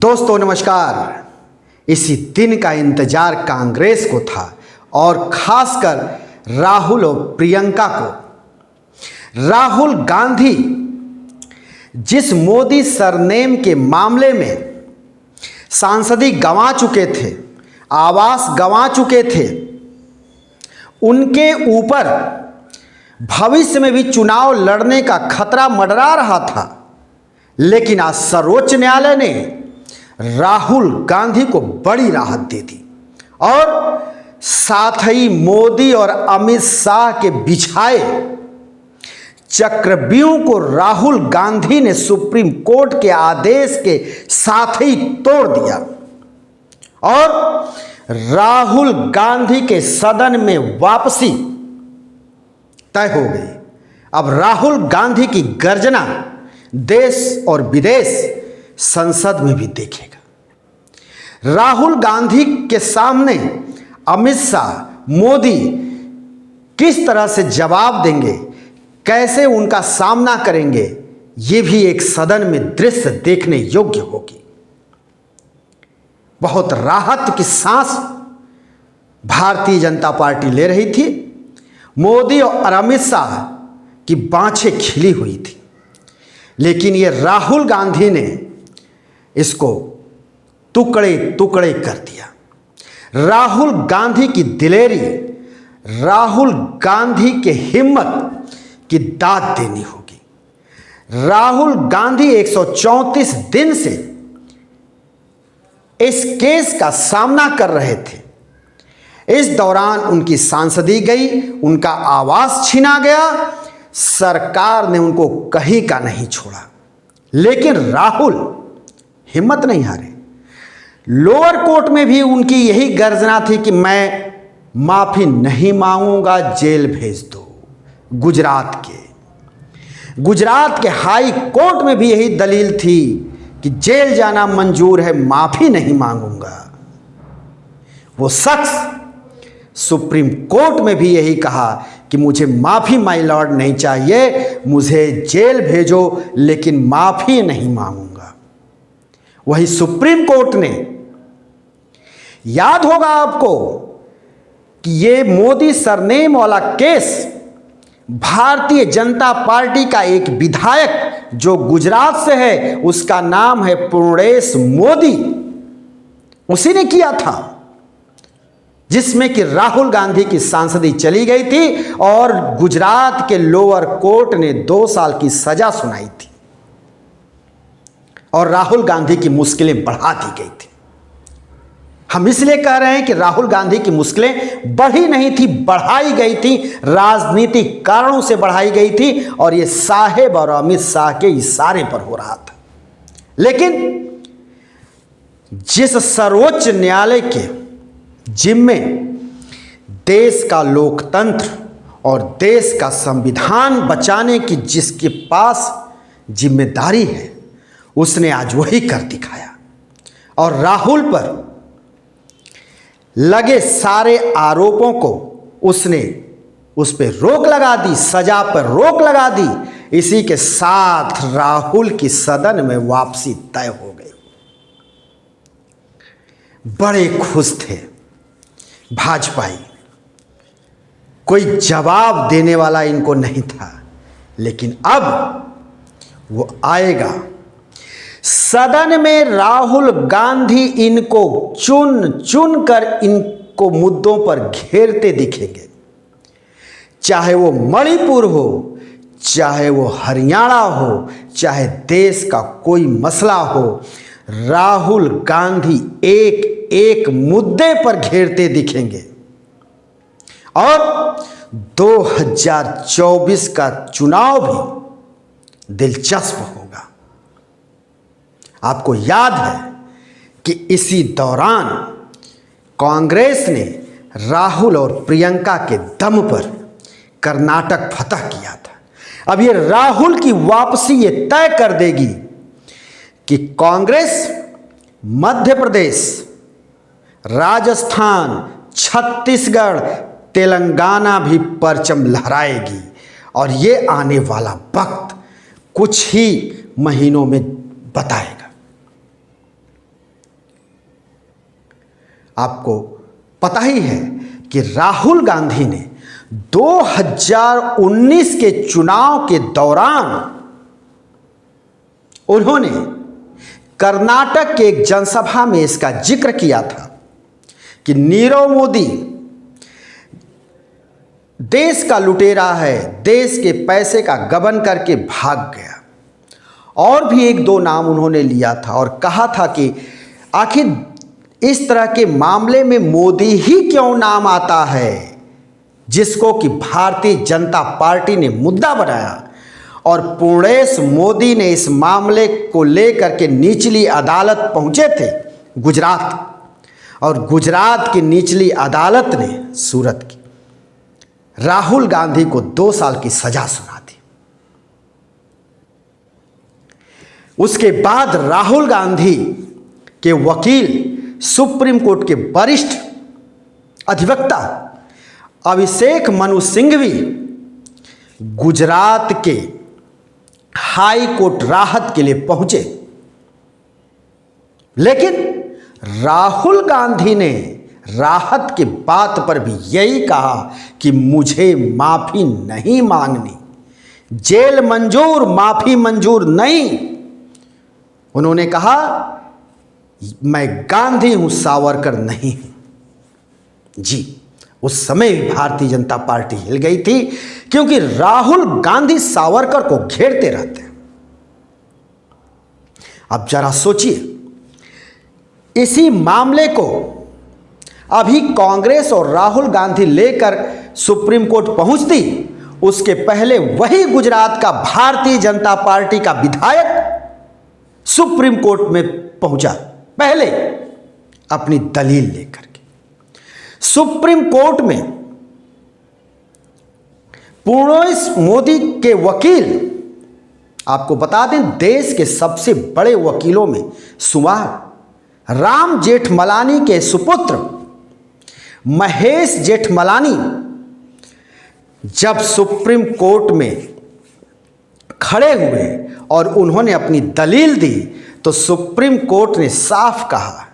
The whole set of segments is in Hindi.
दोस्तों नमस्कार। इसी दिन का इंतजार कांग्रेस को था और खासकर राहुल और प्रियंका को। राहुल गांधी जिस मोदी सरनेम के मामले में सांसदी गंवा चुके थे, आवास गंवा चुके थे, उनके ऊपर भविष्य में भी चुनाव लड़ने का खतरा मंडरा रहा था। लेकिन आज सर्वोच्च न्यायालय ने राहुल गांधी को बड़ी राहत दे दी और साथ ही मोदी और अमित शाह के बिछाए चक्रव्यूह को राहुल गांधी ने सुप्रीम कोर्ट के आदेश के साथ ही तोड़ दिया और राहुल गांधी के सदन में वापसी तय हो गई। अब राहुल गांधी की गर्जना देश और विदेश संसद में भी देखेगा। राहुल गांधी के सामने अमित शाह, मोदी किस तरह से जवाब देंगे, कैसे उनका सामना करेंगे, ये भी एक सदन में दृश्य देखने योग्य होगी। बहुत राहत की सांस भारतीय जनता पार्टी ले रही थी। मोदी और अमित शाह की बाँछें खिली हुई थी, लेकिन ये राहुल गांधी ने इसको टुकड़े टुकड़े कर दिया। राहुल गांधी की दिलेरी, राहुल गांधी के हिम्मत की दाद देनी होगी। राहुल गांधी 134 दिन से इस केस का सामना कर रहे थे। इस दौरान उनकी सांसदी गई, उनका आवास छीना गया, सरकार ने उनको कहीं का नहीं छोड़ा। लेकिन राहुल हिम्मत नहीं हारे। लोअर कोर्ट में भी उनकी यही गर्जना थी कि मैं माफी नहीं मांगूंगा, जेल भेज दो। गुजरात के हाई कोर्ट में भी यही दलील थी कि जेल जाना मंजूर है, माफी नहीं मांगूंगा। वो शख्स सुप्रीम कोर्ट में भी यही कहा कि मुझे माफी माय लॉर्ड नहीं चाहिए, मुझे जेल भेजो, लेकिन माफी नहीं मांगूंगा। वही सुप्रीम कोर्ट ने, याद होगा आपको कि ये मोदी सरनेम वाला केस भारतीय जनता पार्टी का एक विधायक जो गुजरात से है, उसका नाम है पूर्णेश मोदी, उसी ने किया था, जिसमें कि राहुल गांधी की सांसदी चली गई थी और गुजरात के लोअर कोर्ट ने 2 साल की सजा सुनाई थी और राहुल गांधी की मुश्किलें बढ़ा दी गई थी। हम इसलिए कह रहे हैं कि राहुल गांधी की मुश्किलें बढ़ी नहीं थी, बढ़ाई गई थी, राजनीतिक कारणों से बढ़ाई गई थी और ये साहेब और अमित शाह के इशारे पर हो रहा था। लेकिन जिस सर्वोच्च न्यायालय के जिम्मे देश का लोकतंत्र और देश का संविधान बचाने की जिसके पास जिम्मेदारी है, उसने आज वही कर दिखाया और राहुल पर लगे सारे आरोपों को उसने उस पर रोक लगा दी, सजा पर रोक लगा दी। इसी के साथ राहुल की सदन में वापसी तय हो गई। बड़े खुश थे भाजपाई, कोई जवाब देने वाला इनको नहीं था, लेकिन अब वो आएगा। सदन में राहुल गांधी इनको चुन चुन कर इनको मुद्दों पर घेरते दिखेंगे, चाहे वो मणिपुर हो, चाहे वो हरियाणा हो, चाहे देश का कोई मसला हो। राहुल गांधी एक एक मुद्दे पर घेरते दिखेंगे और 2024 का चुनाव भी दिलचस्प होगा। आपको याद है कि इसी दौरान कांग्रेस ने राहुल और प्रियंका के दम पर कर्नाटक फतह किया था। अब ये राहुल की वापसी ये तय कर देगी कि कांग्रेस मध्य प्रदेश, राजस्थान, छत्तीसगढ़, तेलंगाना भी परचम लहराएगी और ये आने वाला वक्त कुछ ही महीनों में बताएगा। आपको पता ही है कि राहुल गांधी ने 2019 के चुनाव के दौरान उन्होंने कर्नाटक के एक जनसभा में इसका जिक्र किया था कि नीरव मोदी देश का लुटेरा है, देश के पैसे का गबन करके भाग गया। और भी एक दो नाम उन्होंने लिया था और कहा था कि आखिर इस तरह के मामले में मोदी ही क्यों नाम आता है, जिसको कि भारतीय जनता पार्टी ने मुद्दा बनाया। और पूर्णेश मोदी ने इस मामले को लेकर के निचली अदालत पहुंचे थे गुजरात, और गुजरात की निचली अदालत ने सूरत की राहुल गांधी को 2 साल की सजा सुना दी। उसके बाद राहुल गांधी के वकील सुप्रीम कोर्ट के वरिष्ठ अधिवक्ता अभिषेक मनु सिंघवी गुजरात के हाई कोर्ट राहत के लिए पहुंचे, लेकिन राहुल गांधी ने राहत की बात पर भी यही कहा कि मुझे माफी नहीं मांगनी, जेल मंजूर, माफी मंजूर नहीं। उन्होंने कहा मैं गांधी हूं, सावरकर नहीं हूं। जी, उस समय भी भारतीय जनता पार्टी हिल गई थी, क्योंकि राहुल गांधी सावरकर को घेरते रहते हैं। अब जरा सोचिए, इसी मामले को अभी कांग्रेस और राहुल गांधी लेकर सुप्रीम कोर्ट पहुंचती, उसके पहले वही गुजरात का भारतीय जनता पार्टी का विधायक सुप्रीम कोर्ट में पहुंचा, पहले अपनी दलील लेकर के। सुप्रीम कोर्ट में पूर्णेश मोदी के वकील, आपको बता दें देश के सबसे बड़े वकीलों में शुमार राम जेठमलानी के सुपुत्र महेश जेठमलानी जब सुप्रीम कोर्ट में खड़े हुए और उन्होंने अपनी दलील दी, तो सुप्रीम कोर्ट ने साफ कहा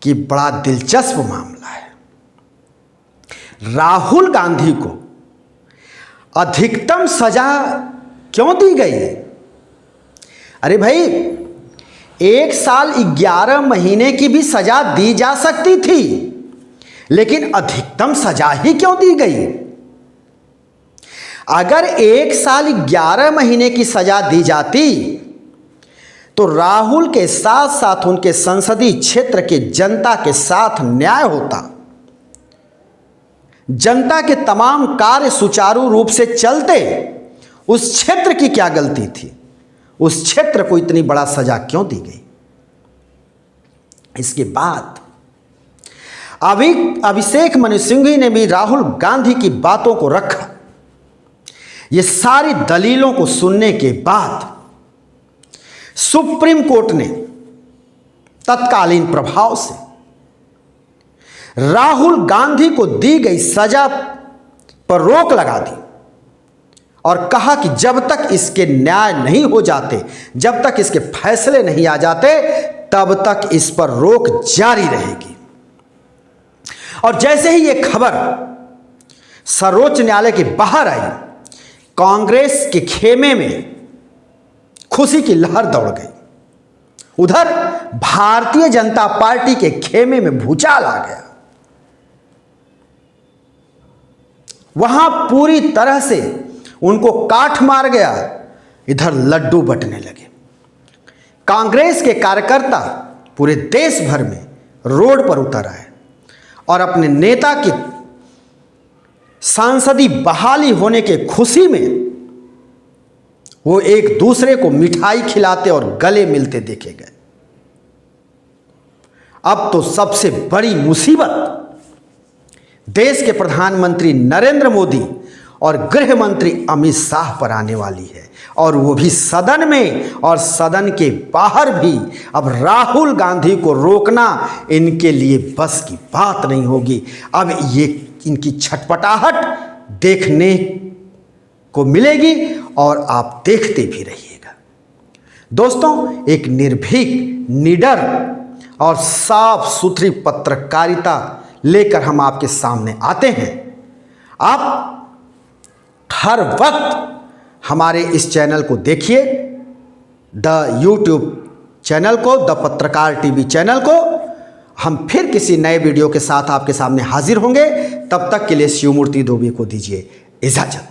कि बड़ा दिलचस्प मामला है। राहुल गांधी को अधिकतम सजा क्यों दी गई? अरे भाई, 1 साल 11 महीने की भी सजा दी जा सकती थी, लेकिन अधिकतम सजा ही क्यों दी गई? अगर 1 साल 11 महीने की सजा दी जाती तो राहुल के साथ साथ उनके संसदीय क्षेत्र के जनता के साथ न्याय होता, जनता के तमाम कार्य सुचारू रूप से चलते। उस क्षेत्र की क्या गलती थी? उस क्षेत्र को इतनी बड़ा सजा क्यों दी गई? इसके बाद अभिषेक मनु सिंघवी ने भी राहुल गांधी की बातों को रखा। ये सारी दलीलों को सुनने के बाद सुप्रीम कोर्ट ने तत्कालीन प्रभाव से राहुल गांधी को दी गई सजा पर रोक लगा दी और कहा कि जब तक इसके न्याय नहीं हो जाते, जब तक इसके फैसले नहीं आ जाते, तब तक इस पर रोक जारी रहेगी। और जैसे ही ये खबर सर्वोच्च न्यायालय के बाहर आई, कांग्रेस के खेमे में खुशी की लहर दौड़ गई। उधर भारतीय जनता पार्टी के खेमे में भूचाल आ गया। वहां पूरी तरह से उनको काठ मार गया, इधर लड्डू बंटने लगे। कांग्रेस के कार्यकर्ता पूरे देश भर में रोड पर उतर आए और अपने नेता की सांसदी बहाली होने के खुशी में वो एक दूसरे को मिठाई खिलाते और गले मिलते देखे गए। अब तो सबसे बड़ी मुसीबत देश के प्रधानमंत्री नरेंद्र मोदी और गृह मंत्री अमित शाह पर आने वाली है, और वो भी सदन में और सदन के बाहर भी। अब राहुल गांधी को रोकना इनके लिए बस की बात नहीं होगी। अब ये इनकी छटपटाहट देखने को मिलेगी और आप देखते भी रहिएगा। दोस्तों, एक निर्भीक, निडर और साफ सुथरी पत्रकारिता लेकर हम आपके सामने आते हैं। आप हर वक्त हमारे इस चैनल को देखिए, द यूट्यूब चैनल को, द पत्रकार टीवी चैनल को। हम फिर किसी नए वीडियो के साथ आपके सामने हाजिर होंगे। तब तक के लिए शिवमूर्ति दुबे को दीजिए इजाजत।